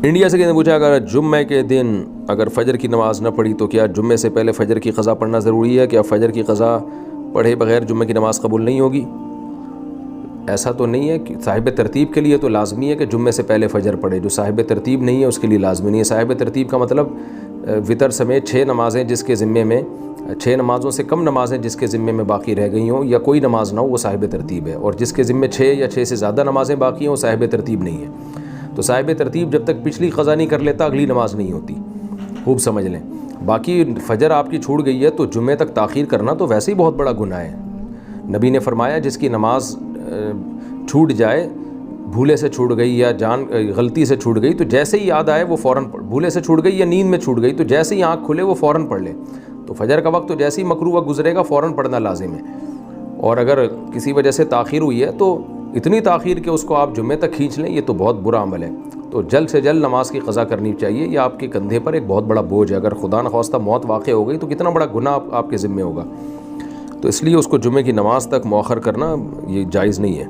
India سے کسی نے پوچھا اگر جمعے کے دن اگر فجر کی نماز نہ پڑھی تو کیا جمعے سے پہلے فجر کی قضا پڑھنا ضروری ہے؟ کیا فجر کی قضا پڑھے بغیر جمعے کی نماز قبول نہیں ہوگی؟ ایسا تو نہیں ہے کہ صاحب ترتیب کے لیے تو لازمی ہے کہ جمعے سے پہلے فجر پڑھے، جو صاحب ترتیب نہیں ہے اس کے لیے لازمی نہیں ہے۔ صاحب ترتیب کا مطلب وطر سمیت 6 نمازیں جس کے ذمے میں 6 نمازوں سے کم نمازیں جس کے ذمے میں باقی رہ گئی ہوں یا کوئی نماز نہ ہو وہ صاحب ترتیب ہے، اور جس کے ذمے 6 یا 6 سے زیادہ نمازیں باقی ہوں وہ صاحب ترتیب نہیں ہے۔ تو صاحب ترتیب جب تک پچھلی قضا نہیں کر لیتا اگلی نماز نہیں ہوتی، خوب سمجھ لیں۔ باقی فجر آپ کی چھوٹ گئی ہے تو جمعے تک تاخیر کرنا تو ویسے ہی بہت بڑا گناہ ہے۔ نبی نے فرمایا جس کی نماز چھوٹ جائے، بھولے سے چھوٹ گئی یا غلطی سے چھوٹ گئی، تو جیسے ہی یاد آئے وہ فوراً بھولے سے چھوٹ گئی یا نیند میں چھوٹ گئی تو جیسے ہی آنکھ کھلے وہ فوراً پڑھ لے۔ تو فجر کا وقت تو جیسے ہی مکروہ وقت گزرے گا فوراً پڑھنا لازم ہے۔ اور اگر کسی وجہ سے تاخیر ہوئی ہے تو اتنی تاخیر کہ اس کو آپ جمعے تک کھینچ لیں، یہ تو بہت برا عمل ہے۔ تو جلد سے جلد نماز کی قضا کرنی چاہیے، یہ آپ کے کندھے پر ایک بہت بڑا بوجھ ہے۔ اگر خدا نخواستہ موت واقع ہو گئی تو کتنا بڑا گناہ آپ کے ذمے ہوگا، تو اس لیے اس کو جمعے کی نماز تک مؤخر کرنا یہ جائز نہیں ہے۔